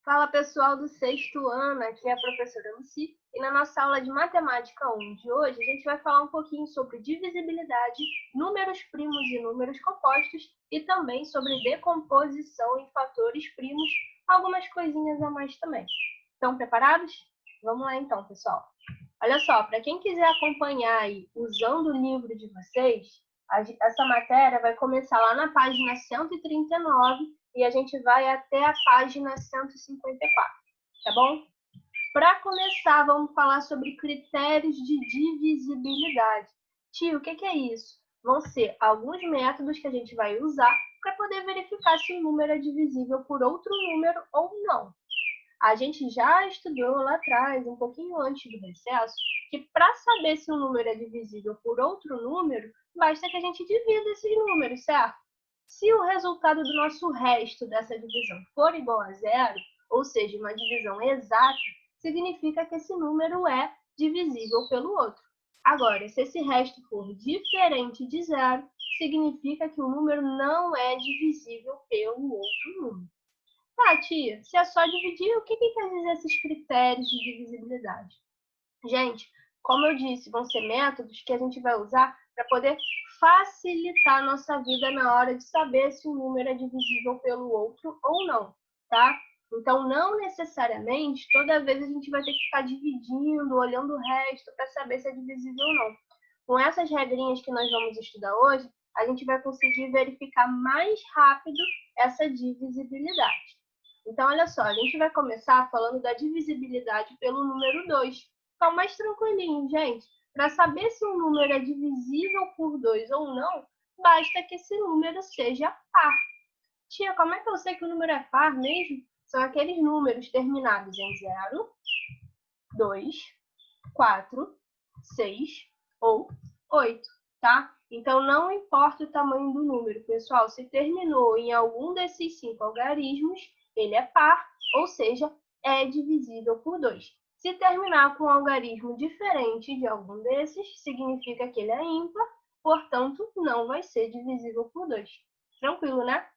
Fala pessoal do sexto ano, aqui é a professora Lucy e na nossa aula de Matemática 1 de hoje a gente vai falar um pouquinho sobre divisibilidade, números primos e números compostos e também sobre decomposição em fatores primos, algumas coisinhas a mais também. Estão preparados? Vamos lá então, pessoal. Olha só, para quem quiser acompanhar aí usando o livro de vocês, essa matéria vai começar lá na página 139 e a gente vai até a página 154, tá bom? Para começar, vamos falar sobre critérios de divisibilidade. Tio, o que é isso? Vão ser alguns métodos que a gente vai usar para poder verificar se o número é divisível por outro número ou não. A gente já estudou lá atrás, um pouquinho antes do recesso, que para saber se um número é divisível por outro número, basta que a gente divida esses números, certo? Se o resultado do nosso resto dessa divisão for igual a zero, ou seja, uma divisão exata, significa que esse número é divisível pelo outro. Agora, se esse resto for diferente de zero, significa que o número não é divisível pelo outro número. Tá, tia, se é só dividir, o que quer dizer esses critérios de divisibilidade? Gente, como eu disse, vão ser métodos que a gente vai usar para poder facilitar a nossa vida na hora de saber se um número é divisível pelo outro ou não, tá? Então, não necessariamente, toda vez a gente vai ter que ficar dividindo, olhando o resto para saber se é divisível ou não. Com essas regrinhas que nós vamos estudar hoje, a gente vai conseguir verificar mais rápido essa divisibilidade. Então, olha só, a gente vai começar falando da divisibilidade pelo número 2. Então, mais tranquilinho, gente. Para saber se um número é divisível por 2 ou não, basta que esse número seja par. Tia, como é que eu sei que o número é par mesmo? São aqueles números terminados em 0, 2, 4, 6 ou 8, tá? Então, não importa o tamanho do número, pessoal. Se terminou em algum desses 5 algarismos, ele é par, ou seja, é divisível por 2. Se terminar com um algarismo diferente de algum desses, significa que ele é ímpar, portanto, não vai ser divisível por 2. Tranquilo, né?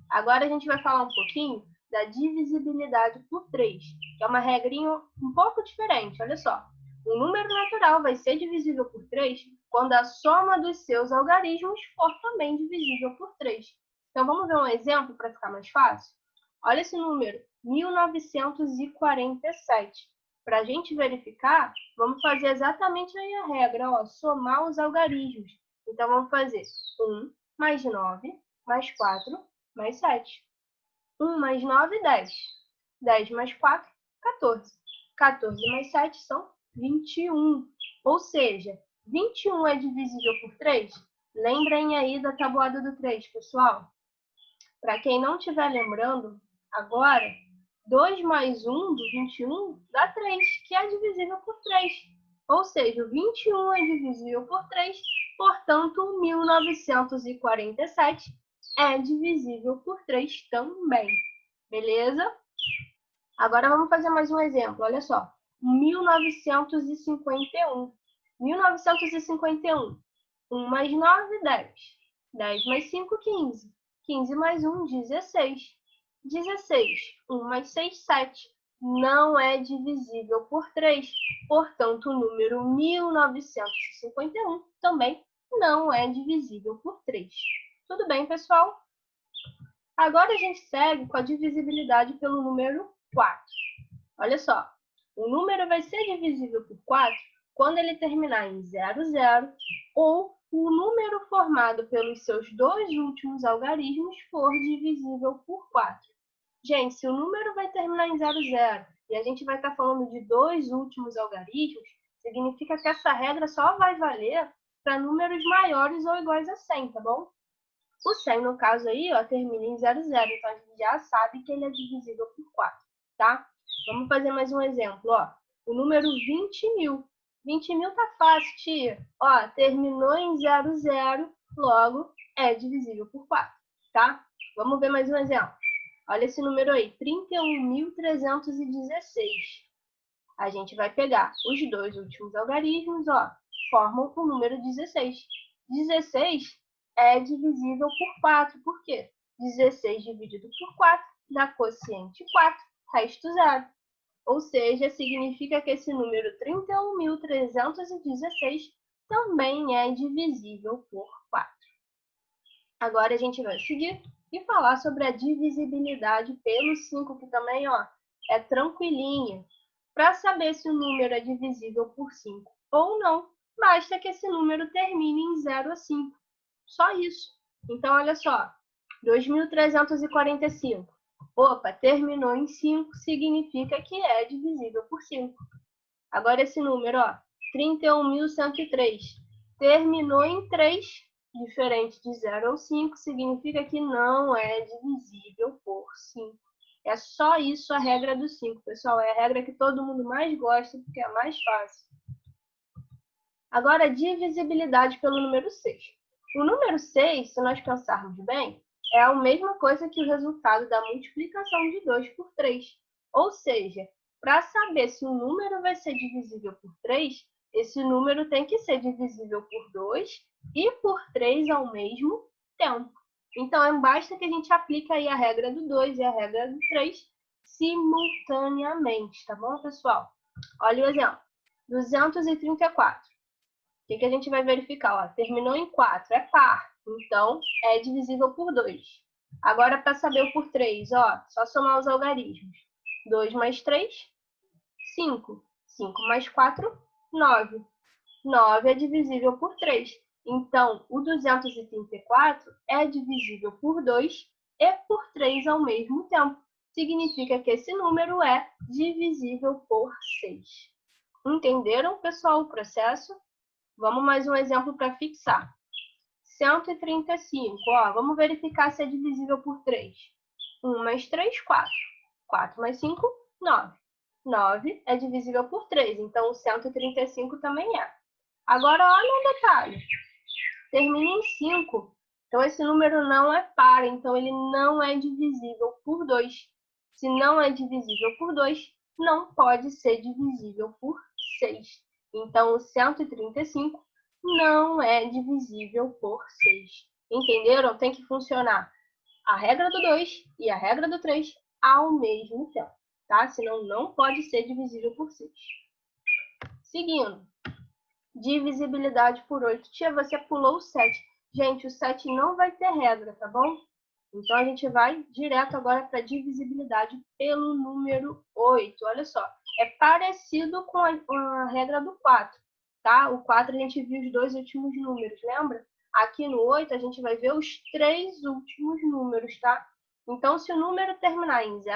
Agora a gente vai falar um pouquinho da divisibilidade por 3, que é uma regrinha um pouco diferente. Olha só, o número natural vai ser divisível por 3 quando a soma dos seus algarismos for também divisível por 3. Então, vamos ver um exemplo para ficar mais fácil? Olha esse número, 1947. Para a gente verificar, vamos fazer exatamente aí a regra, ó, somar os algarismos. Então, vamos fazer 1 mais 9 mais 4 mais 7. 1 mais 9, 10. 10 mais 4, 14. 14 mais 7 são 21. Ou seja, 21 é divisível por 3? Lembrem aí da tabuada do 3, pessoal. Para quem não estiver lembrando, agora, 2 mais 1 do 21 dá 3, que é divisível por 3. Ou seja, o 21 é divisível por 3, portanto, 1947 é divisível por 3 também. Beleza? Agora vamos fazer mais um exemplo. Olha só. 1951. 1951. 1 mais 9, 10. 10 mais 5, 15. 15 mais 1, 16. 16. 1 mais 6, 7. Não é divisível por 3. Portanto, o número 1951 também não é divisível por 3. Tudo bem, pessoal? Agora a gente segue com a divisibilidade pelo número 4. Olha só, o número vai ser divisível por 4 quando ele terminar em 00 ou o número formado pelos seus dois últimos algarismos for divisível por 4. Gente, se o número vai terminar em 00 e a gente vai estar falando de dois últimos algarismos, significa que essa regra só vai valer para números maiores ou iguais a 100, tá bom? O 100, no caso aí, ó, termina em 00, então a gente já sabe que ele é divisível por 4, tá? Vamos fazer mais um exemplo, ó. O número 20.000. 20.000 tá fácil, tia. Ó, terminou em 00, logo é divisível por 4, tá? Vamos ver mais um exemplo. Olha esse número aí, 31.316. A gente vai pegar os dois últimos algarismos, ó, formam o número 16. 16 é divisível por 4. Por quê? 16 dividido por 4 dá quociente 4. resto 0. Ou seja, significa que esse número 31.316 também é divisível por 4. Agora a gente vai seguir e falar sobre a divisibilidade pelo 5, que também é tranquilinha. Para saber se o número é divisível por 5 ou não, basta que esse número termine em 0 ou 5. Só isso. Então, olha só, 2.345. Opa, terminou em 5, significa que é divisível por 5. Agora esse número, 31.103, terminou em 3, diferente de 0 ou 5, significa que não é divisível por 5. É só isso a regra do 5, pessoal. É a regra que todo mundo mais gosta, porque é mais fácil. Agora, a divisibilidade pelo número 6. O número 6, se nós pensarmos bem, é a mesma coisa que o resultado da multiplicação de 2 por 3. Ou seja, para saber se o número vai ser divisível por 3, esse número tem que ser divisível por 2 e por 3 ao mesmo tempo. Então, basta que a gente aplique aí a regra do 2 e a regra do 3 simultaneamente, tá bom, pessoal? Olha o exemplo. 234. O que a gente vai verificar? Terminou em 4, é par, então é divisível por 2. Agora, para saber o por 3, só somar os algarismos. 2 mais 3, 5. 5 mais 4, 9. 9 é divisível por 3. Então, o 234 é divisível por 2 e por 3 ao mesmo tempo. Significa que esse número é divisível por 6. Entenderam, pessoal, o processo? Vamos mais um exemplo para fixar. 135, vamos verificar se é divisível por 3. 1 mais 3, 4. 4 mais 5, 9. 9 é divisível por 3, então o 135 também é. Agora, olha um detalhe. Termina em 5. Então, esse número não é par, então ele não é divisível por 2. Se não é divisível por 2, não pode ser divisível por 6. Então, o 135 não é divisível por 6. Entenderam? Tem que funcionar a regra do 2 e a regra do 3 ao mesmo tempo, tá? Senão, não pode ser divisível por 6. Seguindo. Divisibilidade por 8. Tia, você pulou o 7. Gente, o 7 não vai ter regra, tá bom? Então, a gente vai direto agora para divisibilidade pelo número 8. Olha só, é parecido com a regra do 4, tá? O 4 a gente viu os 2 últimos números, lembra? Aqui no 8 a gente vai ver os 3 últimos números, tá? Então, se o número terminar em 000,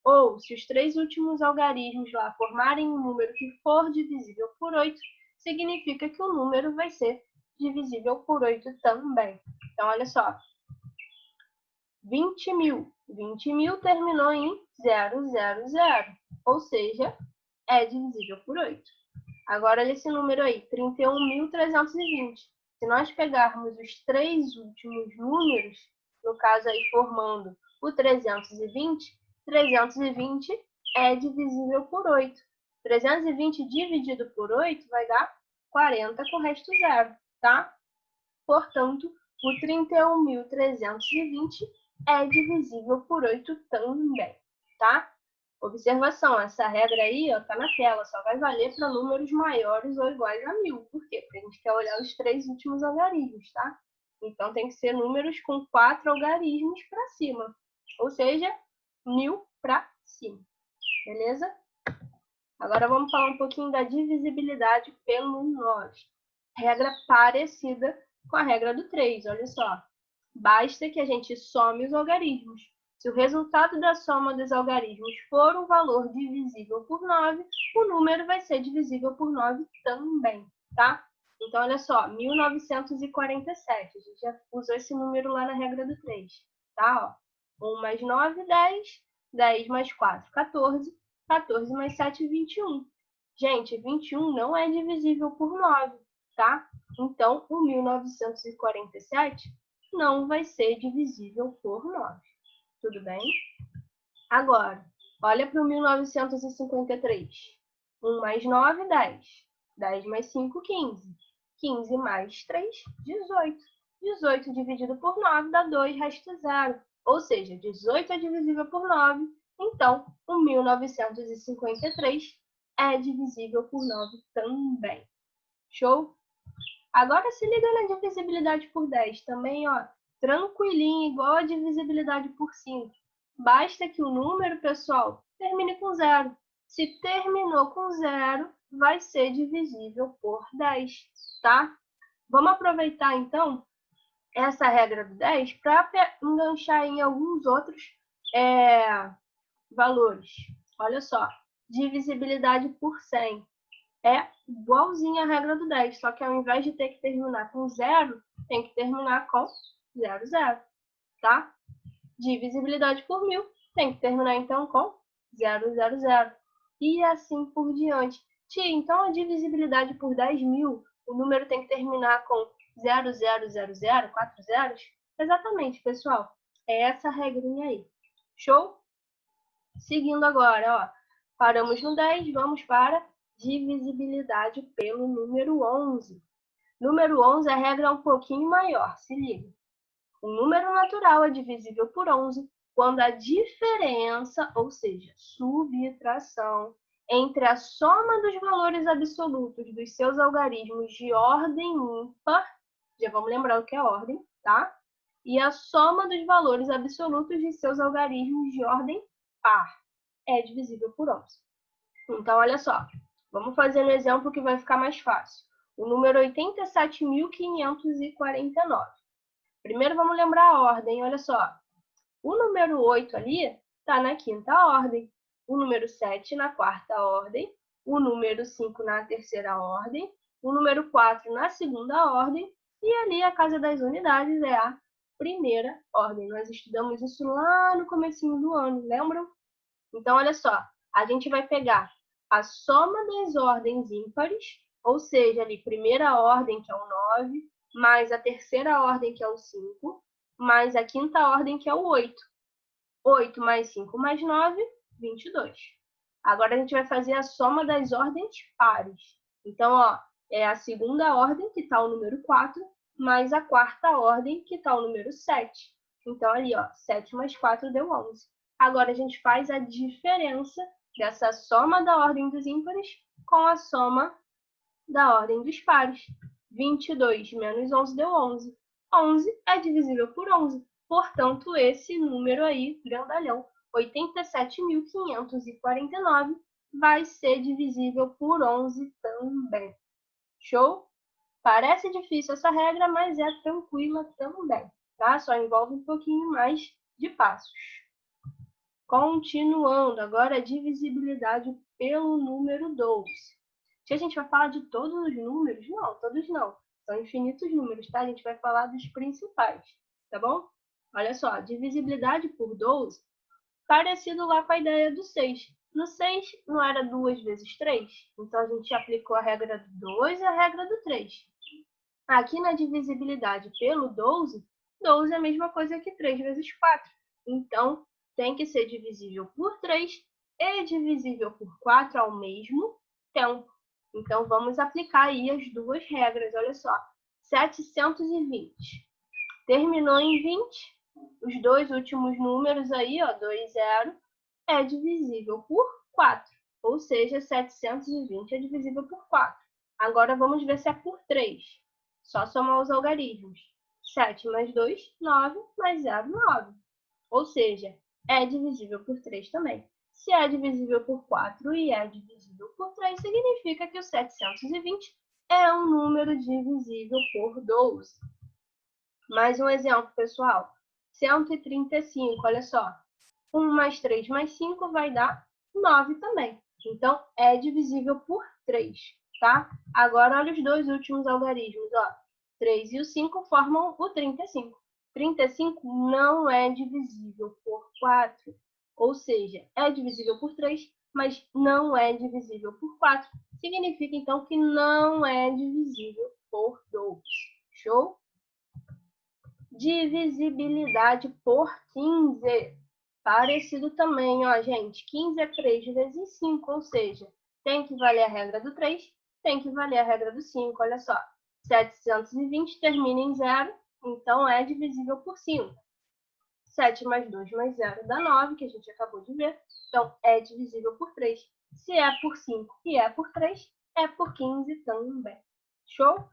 ou se os 3 últimos algarismos lá formarem um número que for divisível por 8, significa que o número vai ser divisível por 8 também. Então, olha só. 20.000. 20.000 terminou em 000, ou seja, é divisível por 8. Agora, olha esse número aí, 31.320. Se nós pegarmos os 3 últimos números, no caso aí formando o 320, 320 é divisível por 8. 320 dividido por 8 vai dar 40 com o resto 0, tá? Portanto, o 31.320 é divisível por 8 também, tá? Observação, essa regra aí tá na tela, só vai valer para números maiores ou iguais a 1.000. Por quê? Porque a gente quer olhar os 3 últimos algarismos, tá? Então, tem que ser números com 4 algarismos para cima. Ou seja, 1.000 para cima. Beleza? Agora, vamos falar um pouquinho da divisibilidade pelo 9. Regra parecida com a regra do 3, olha só. Basta que a gente some os algarismos. Se o resultado da soma dos algarismos for um valor divisível por 9, o número vai ser divisível por 9 também, tá? Então, olha só, 1947. A gente já usou esse número lá na regra do 3, tá? 1 mais 9, 10. 10 mais 4, 14. 14 mais 7, 21. Gente, 21 não é divisível por 9, tá? Então, o 1947 não vai ser divisível por 9. Tudo bem? Agora, olha para o 1953. 1 mais 9, 10. 10 mais 5, 15. 15 mais 3, 18. 18 dividido por 9 dá 2, resta 0. Ou seja, 18 é divisível por 9 Então, o 1953 é divisível por 9 também. Show? Agora se liga na divisibilidade por 10. Também, ó, tranquilinho, igual a divisibilidade por 5. Basta que o número, pessoal, termine com 0. Se terminou com 0, vai ser divisível por 10, tá? Vamos aproveitar, então, essa regra do 10 para enganchar em alguns outros valores. Olha só, divisibilidade por 100 é igualzinha à regra do 10, só que ao invés de ter que terminar com 0, tem que terminar com 0, 0, tá? Divisibilidade por 1000 tem que terminar então com 0, 0, 0. E assim por diante. Tia, então a divisibilidade por 10.000, o número tem que terminar com 0, 0, 0, 0, 4 zeros? Exatamente, pessoal. É essa regrinha aí. Show? Seguindo agora, ó, paramos no 10, vamos para divisibilidade pelo número 11. Número 11, a regra é um pouquinho maior, se liga. O número natural é divisível por 11 quando a diferença, ou seja, subtração, entre a soma dos valores absolutos dos seus algarismos de ordem ímpar, já vamos lembrar o que é ordem, tá? E a soma dos valores absolutos de seus algarismos de ordem par é divisível por 11. Então, olha só, vamos fazer um exemplo que vai ficar mais fácil. O número 87.549. Primeiro, vamos lembrar a ordem, olha só. O número 8 ali está na quinta ordem, o número 7 na quarta ordem, o número 5 na terceira ordem, o número 4 na segunda ordem, e ali a casa das unidades é a primeira ordem. Nós estudamos isso lá no comecinho do ano, lembram? Então, olha só, a gente vai pegar a soma das ordens ímpares, ou seja, ali, primeira ordem, que é o 9, mais a terceira ordem, que é o 5, mais a quinta ordem, que é o 8. 8 mais 5 mais 9, 22. Agora a gente vai fazer a soma das ordens pares. Então, ó, é a segunda ordem, que está o número 4, mais a quarta ordem, que está o número 7. Então, ali, ó, 7 mais 4 deu 11. Agora a gente faz a diferença dessa soma da ordem dos ímpares com a soma da ordem dos pares. 22 menos 11 deu 11. 11 é divisível por 11. Portanto, esse número aí, grandalhão, 87.549, vai ser divisível por 11 também. Show? Parece difícil essa regra, mas é tranquila também, tá? Só envolve um pouquinho mais de passos. Continuando, agora a divisibilidade pelo número 12. Se a gente vai falar de todos os números, não, todos não. São infinitos números, tá? A gente vai falar dos principais, tá bom? Olha só, divisibilidade por 12, parecido lá com a ideia do 6. No 6 não era 2 vezes 3? Então a gente aplicou a regra do 2 e a regra do 3. Aqui na divisibilidade pelo 12, 12 é a mesma coisa que 3 vezes 4. Então, tem que ser divisível por 3 e divisível por 4 ao mesmo tempo. Então, vamos aplicar aí as duas regras. Olha só, 720. Terminou em 20. Os dois últimos números aí, ó, 2, 0, é divisível por 4. Ou seja, 720 é divisível por 4. Agora, vamos ver se é por 3. Só somar os algarismos. 7 mais 2, 9, mais 0, 9. Ou seja, é divisível por 3 também. Se é divisível por 4 e é divisível por 3, significa que o 720 é um número divisível por 12. Mais um exemplo, pessoal. 135, olha só. 1 mais 3 mais 5 vai dar 9 também. Então, é divisível por 3, tá? Agora, olha os dois últimos algarismos, ó. 3 e o 5 formam o 35. 35 não é divisível por 4. Ou seja, é divisível por 3, mas não é divisível por 4. Significa, então, que não é divisível por 2. Show? Divisibilidade por 15. Parecido também, ó, gente. 15 é 3 vezes 5, ou seja, tem que valer a regra do 3, tem que valer a regra do 5. Olha só, 720 termina em 0, então é divisível por 5. 7 mais 2 mais 0 dá 9, que a gente acabou de ver. Então, é divisível por 3. Se é por 5 e é por 3, é por 15 também. Show?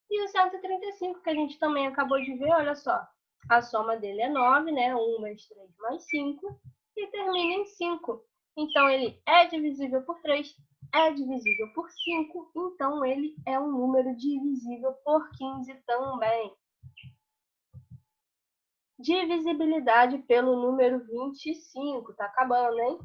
E o 135, que a gente também acabou de ver, olha só. A soma dele é 9, né? 1 mais 3 mais 5. E termina em 5. Então, ele é divisível por 3, é divisível por 5. Então, ele é um número divisível por 15 também. Divisibilidade pelo número 25. Tá acabando, hein?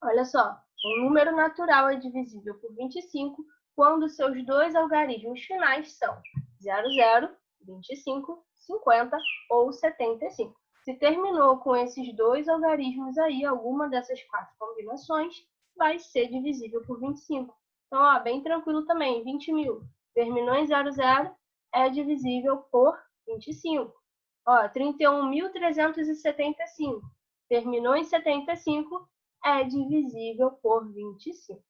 Olha só. Um número natural é divisível por 25 quando seus dois algarismos finais são 00, 25, 50 ou 75. Se terminou com esses dois algarismos aí, alguma dessas 4 combinações vai ser divisível por 25. Então, ó, bem tranquilo também, 20.000. Terminou em 00, é divisível por 25. Ó, 31.375. Terminou em 75, é divisível por 25.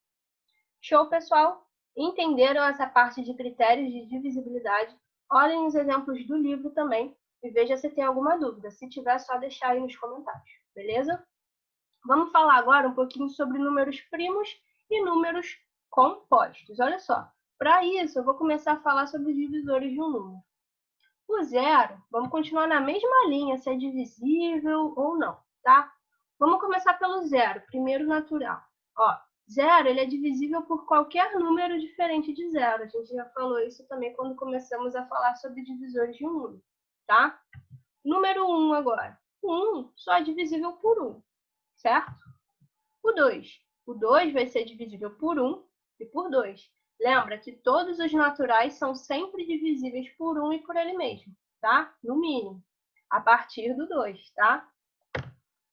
Show, pessoal? Entenderam essa parte de critérios de divisibilidade? Olhem os exemplos do livro também e veja se tem alguma dúvida. Se tiver, é só deixar aí nos comentários, beleza? Vamos falar agora um pouquinho sobre números primos e números compostos. Olha só, para isso eu vou começar a falar sobre os divisores de um número. O zero, vamos continuar na mesma linha, se é divisível ou não, tá? Vamos começar pelo zero, primeiro natural. Ó, zero, ele é divisível por qualquer número diferente de zero. A gente já falou isso também quando começamos a falar sobre divisores de um número, tá? Número 1 agora. O 1 só é divisível por 1, certo? O 2. O 2 vai ser divisível por 1 e por 2. Lembra que todos os naturais são sempre divisíveis por 1 e por ele mesmo, tá? No mínimo, a partir do 2, tá?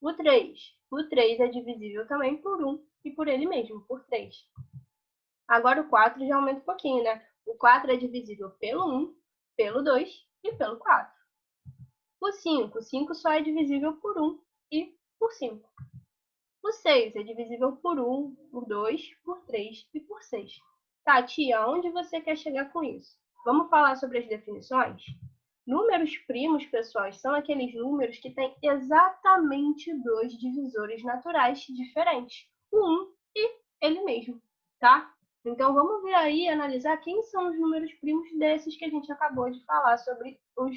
O 3. O 3 é divisível também por 1 e por ele mesmo, por 3. Agora o 4 já aumenta um pouquinho, né? O 4 é divisível pelo 1, pelo 2 e pelo 4. O 5. O 5 só é divisível por 1 e por 5. O 6 é divisível por 1, por 2, por 3 e por 6. Tá, tia, onde você quer chegar com isso? Vamos falar sobre as definições? Números primos, pessoal, são aqueles números que têm exatamente dois divisores naturais diferentes, o 1 e ele mesmo, tá? Então, vamos ver aí, analisar quem são os números primos desses que a gente acabou de falar sobre os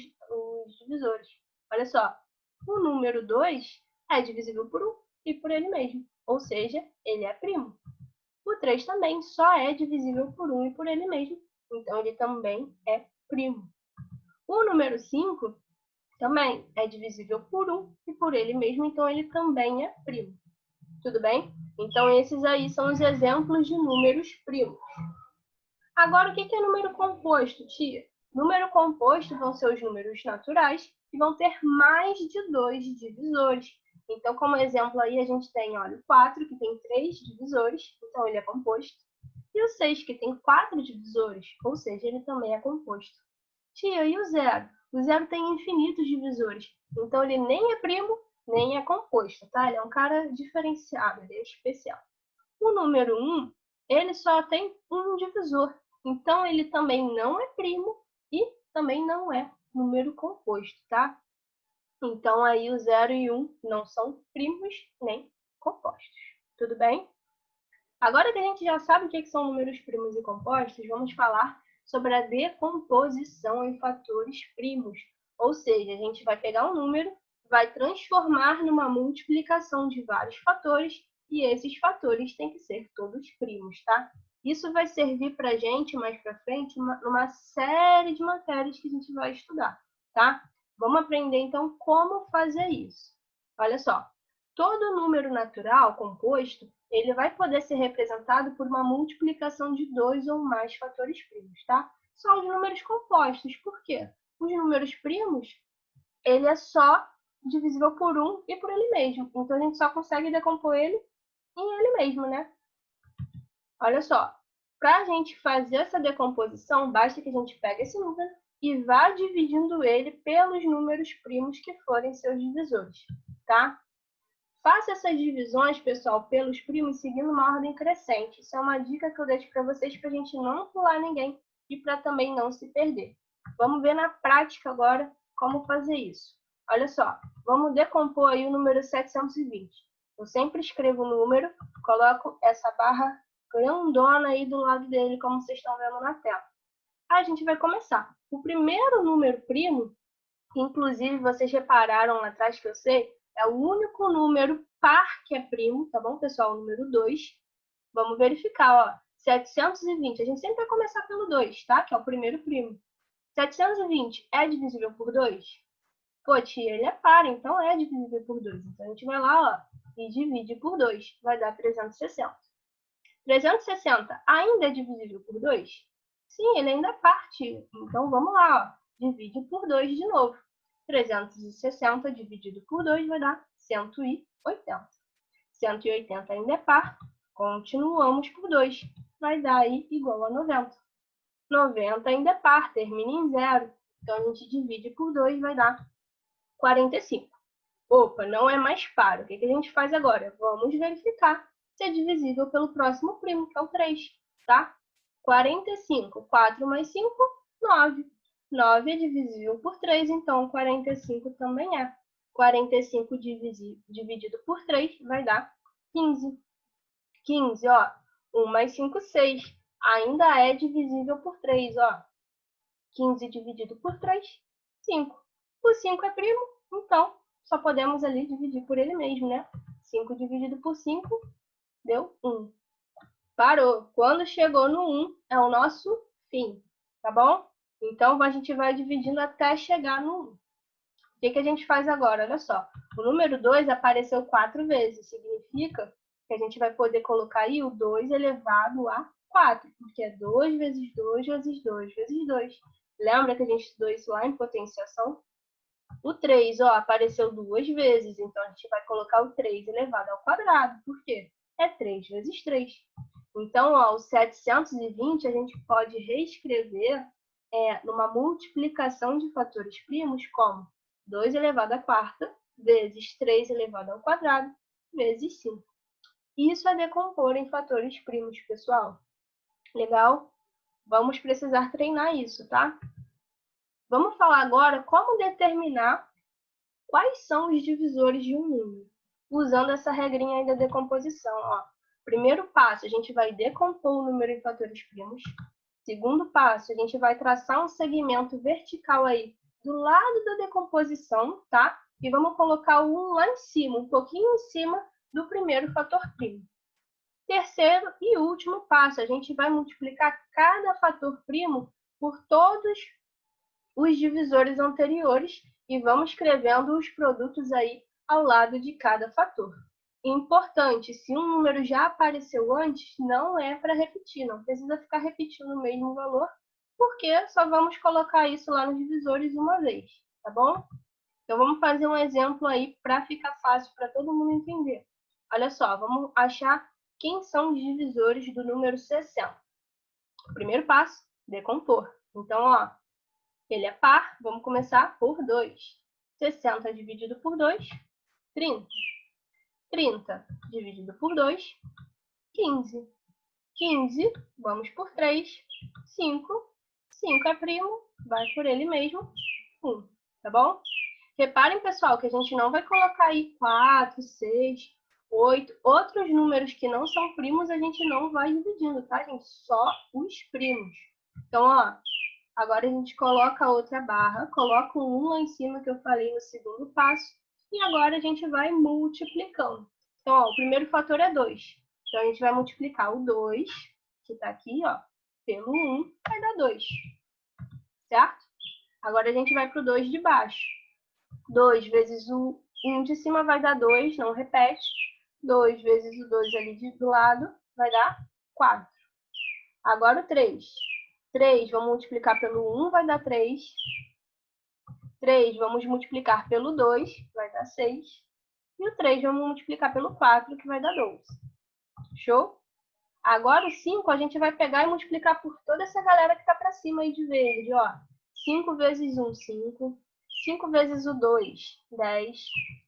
divisores. Olha só, o número 2 é divisível por 1 e por ele mesmo, ou seja, ele é primo. O 3 também só é divisível por 1 e por ele mesmo, então ele também é primo. O número 5 também é divisível por 1 e por ele mesmo, então ele também é primo. Tudo bem? Então esses aí são os exemplos de números primos. Agora, o que é número composto, tia? Número composto vão ser os números naturais que vão ter mais de 2 divisores. Então, como exemplo aí, a gente tem, olha, o 4, que tem 3 divisores, então ele é composto. E o 6, que tem 4 divisores, ou seja, ele também é composto. Tia, e o 0? O 0 tem infinitos divisores, então ele nem é primo, nem é composto, tá? Ele é um cara diferenciado, ele é especial. O número 1, ele só tem um divisor, então ele também não é primo e também não é número composto, tá? Então aí o 0 e 1 não são primos nem compostos, tudo bem? Agora que a gente já sabe o que são números primos e compostos, vamos falar sobre a decomposição em fatores primos. Ou seja, a gente vai pegar um número, vai transformar numa multiplicação de vários fatores e esses fatores têm que ser todos primos, tá? Isso vai servir para a gente mais para frente numa série de matérias que a gente vai estudar, tá? Vamos aprender então como fazer isso. Olha só, todo número natural composto ele vai poder ser representado por uma multiplicação de 2 ou mais fatores primos, tá? São os números compostos. Por quê? Os números primos, ele é só divisível por 1 e por ele mesmo. Então, a gente só consegue decompor ele em ele mesmo, né? Olha só, para a gente fazer essa decomposição, basta que a gente pegue esse número e vá dividindo ele pelos números primos que forem seus divisores, tá? Faça essas divisões, pessoal, pelos primos seguindo uma ordem crescente. Isso é uma dica que eu deixo para vocês para a gente não pular ninguém e para também não se perder. Vamos ver na prática agora como fazer isso. Olha só, vamos decompor aí o número 720. Eu sempre escrevo o número, coloco essa barra grandona aí do lado dele, como vocês estão vendo na tela. Aí a gente vai começar. O primeiro número primo, que inclusive vocês repararam lá atrás que eu sei, é o único número par que é primo, tá bom, pessoal? O número 2. Vamos verificar, ó. 720, a gente sempre vai começar pelo 2, tá? Que é o primeiro primo. 720 é divisível por 2? Pô, tia, ele é par, então é divisível por 2. Então a gente vai lá, ó, e divide por 2. Vai dar 360. 360 ainda é divisível por 2? Sim, ele ainda é par, tia. Então vamos lá, ó. Divide por 2 de novo. 360 dividido por 2 vai dar 180. 180 ainda é par. Continuamos por 2. Vai dar aí igual a 90. 90 ainda é par, termina em 0. Então a gente divide por 2, vai dar 45. Opa, não é mais par. O que a gente faz agora? Vamos verificar se é divisível pelo próximo primo, que é o 3, tá? 45, 4 mais 5, 9. 9 é divisível por 3, então 45 também é. 45 dividido por 3 vai dar 15. 15, ó. 1 mais 5, 6. Ainda é divisível por 3, ó. 15 dividido por 3, 5. O 5 é primo, então só podemos ali dividir por ele mesmo, né? 5 dividido por 5 deu 1. Parou. Quando chegou no 1, é o nosso fim, tá bom? Então a gente vai dividindo até chegar no 1. O que a gente faz agora? Olha só. O número 2 apareceu 4 vezes. Significa que a gente vai poder colocar aí o 2 elevado a 4, porque é 2 vezes 2 vezes 2 vezes 2. Lembra que a gente estudou isso lá em potenciação? O 3, ó, apareceu 2 vezes, então a gente vai colocar o 3 elevado ao quadrado. Por quê? É 3 vezes 3. Então, ó, o 720 a gente pode reescrever numa multiplicação de fatores primos como 2 elevado à quarta vezes 3 elevado ao quadrado vezes 5. Isso é decompor em fatores primos, pessoal. Legal? Vamos precisar treinar isso, tá? Vamos falar agora como determinar quais são os divisores de um número, usando essa regrinha aí da decomposição. Ó. Primeiro passo, a gente vai decompor o número em fatores primos. Segundo passo, a gente vai traçar um segmento vertical aí do lado da decomposição, tá? E vamos colocar o 1 lá em cima, um pouquinho em cima do primeiro fator primo. Terceiro e último passo, a gente vai multiplicar cada fator primo por todos os divisores anteriores e vamos escrevendo os produtos aí ao lado de cada fator. Importante, se um número já apareceu antes, não é para repetir, não precisa ficar repetindo o mesmo valor, porque só vamos colocar isso lá nos divisores uma vez, tá bom? Então vamos fazer um exemplo aí para ficar fácil para todo mundo entender. Olha só, vamos achar quem são os divisores do número 60. O primeiro passo, decompor. Então, ó, ele é par, vamos começar por 2. 60 dividido por 2, 30. 30 dividido por 2, 15. 15, vamos por 3, 5. 5 é primo, vai por ele mesmo, 1, tá bom? Reparem, pessoal, que a gente não vai colocar aí 4, 6, 8. Outros números que não são primos, a gente não vai dividindo, tá, gente? Só os primos. Então, ó, agora a gente coloca a outra barra, coloca o 1 lá em cima que eu falei no segundo passo, e agora a gente vai multiplicando. Então, ó, o primeiro fator é 2. Então, a gente vai multiplicar o 2, que está aqui, ó, pelo 1, vai dar 2. Certo? Agora a gente vai para o 2 de baixo. 2 vezes o 1 de cima vai dar 2, não repete. 2 vezes o 2 ali do lado vai dar 4. Agora o 3. 3, vamos multiplicar pelo 1, vai dar 3. 3, vamos multiplicar pelo 2, vai dar 6. E o 3, vamos multiplicar pelo 4, que vai dar 12. Show? Agora o 5, a gente vai pegar e multiplicar por toda essa galera que está para cima aí de verde, ó. 5 vezes 1, 5. 5 vezes o 2, 10.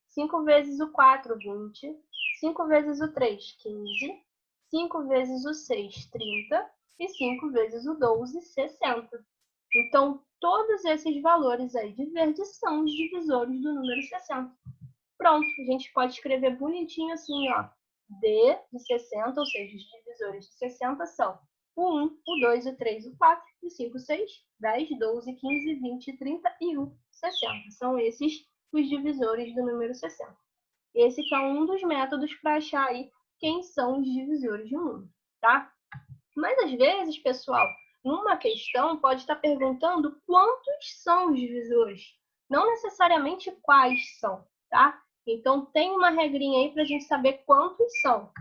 5 vezes o 4, 20. 5 vezes o 3, 15. 5 vezes o 6, 30. E 5 vezes o 12, 60. Então, todos esses valores aí de verde são os divisores do número 60. Pronto, a gente pode escrever bonitinho assim, ó. D de 60, ou seja, os divisores de 60 são o 1, o 2, o 3, o 4, o 5, o 6, 10, 12, 15, 20, 30 e o 60. São esses os divisores do número 60. Esse que é um dos métodos para achar aí quem são os divisores de um número, tá? Mas às vezes, pessoal, numa questão pode estar perguntando quantos são os divisores, não necessariamente quais são, tá? Então tem uma regrinha aí para a gente saber quantos são,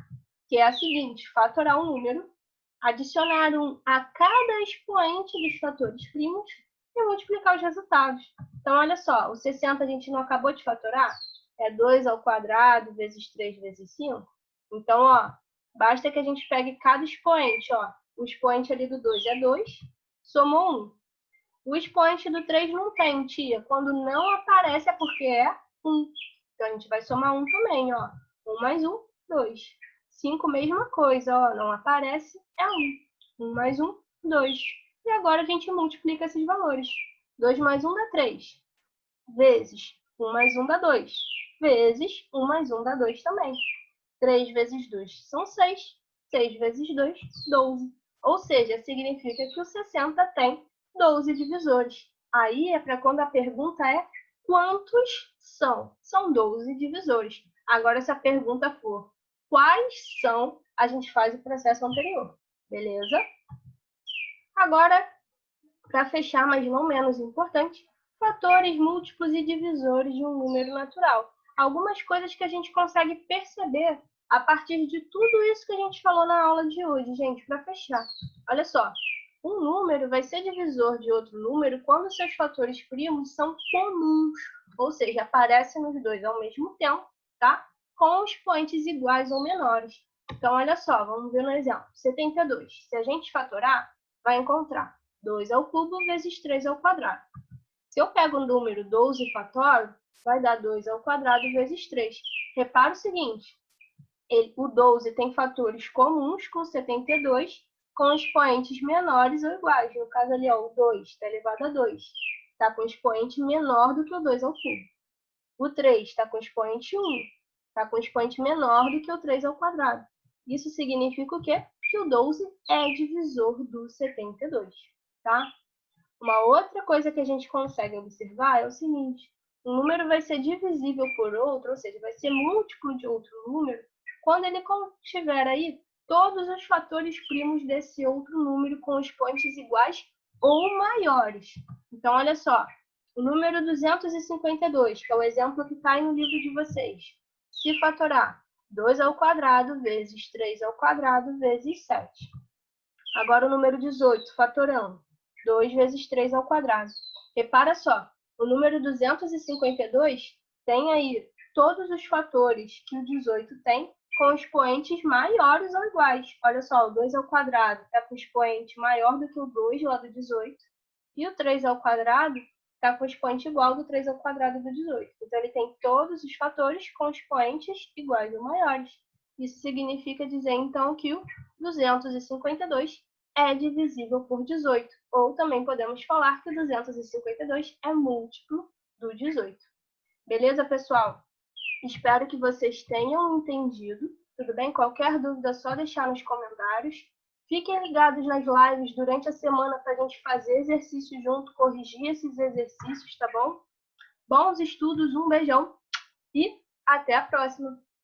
que é a seguinte: fatorar um número, adicionar 1 a cada expoente dos fatores primos e multiplicar os resultados. Então, olha só, o 60 a gente não acabou de fatorar? É 2 ao quadrado vezes 3 vezes 5. Então, ó, basta que a gente pegue cada expoente, ó. O expoente ali do 2 é 2, somou 1. O expoente do 3 não tem, tia. Quando não aparece é porque é 1. Então, a gente vai somar 1 também, ó. 1 mais 1, 2. 5, mesma coisa, ó. Não aparece, é 1. 1 mais 1, 2. E agora a gente multiplica esses valores. 2 mais 1 dá 3. Vezes 1 mais 1 dá 2. Vezes 1 mais 1 dá 2 também. 3 vezes 2 são 6. 6 vezes 2, 12. Ou seja, significa que o 60 tem 12 divisores. Aí é para quando a pergunta é quantos são? São 12 divisores. Agora, se a pergunta for quais são, a gente faz o processo anterior. Beleza? Agora, para fechar, mas não menos importante, fatores múltiplos e divisores de um número natural. Algumas coisas que a gente consegue perceber a partir de tudo isso que a gente falou na aula de hoje, gente, para fechar. Olha só, um número vai ser divisor de outro número quando seus fatores primos são comuns, ou seja, aparecem nos dois ao mesmo tempo, tá? Com expoentes iguais ou menores. Então, olha só, vamos ver no exemplo. 72. Se a gente fatorar, vai encontrar 2 ao cubo vezes 3 ao quadrado. Se eu pego o número 12 e fatoro, vai dar 2 ao quadrado vezes 3. Repara o seguinte, o 12 tem fatores comuns com 72, com expoentes menores ou iguais. No caso ali, ó, o 2 está elevado a 2. Está com expoente menor do que o 2 ao cubo. O 3 está com expoente 1. Está com expoente menor do que o 3 ao quadrado. Isso significa o quê? Que o 12 é divisor do 72, tá? Uma outra coisa que a gente consegue observar é o seguinte: um número vai ser divisível por outro, ou seja, vai ser múltiplo de outro número, quando ele contiver aí todos os fatores primos desse outro número com expoentes iguais ou maiores. Então, olha só, o número 252, que é o exemplo que está aí no livro de vocês. Se fatorar 2 ao quadrado vezes 3 ao quadrado vezes 7. Agora o número 18, fatorando 2 vezes 3 ao quadrado. Repara só, o número 252 tem aí todos os fatores que o 18 tem com expoentes maiores ou iguais. Olha só, o 2 ao quadrado está com expoente maior do que o 2 lá do 18. E o 3 ao quadrado está com expoente igual do 3 ao quadrado do 18. Então, ele tem todos os fatores com expoentes iguais ou maiores. Isso significa dizer, então, que o 252 é divisível por 18. Ou também podemos falar que o 252 é múltiplo do 18. Beleza, pessoal? Espero que vocês tenham entendido. Tudo bem? Qualquer dúvida é só deixar nos comentários. Fiquem ligados nas lives durante a semana para a gente fazer exercício junto, corrigir esses exercícios, tá bom? Bons estudos, um beijão e até a próxima!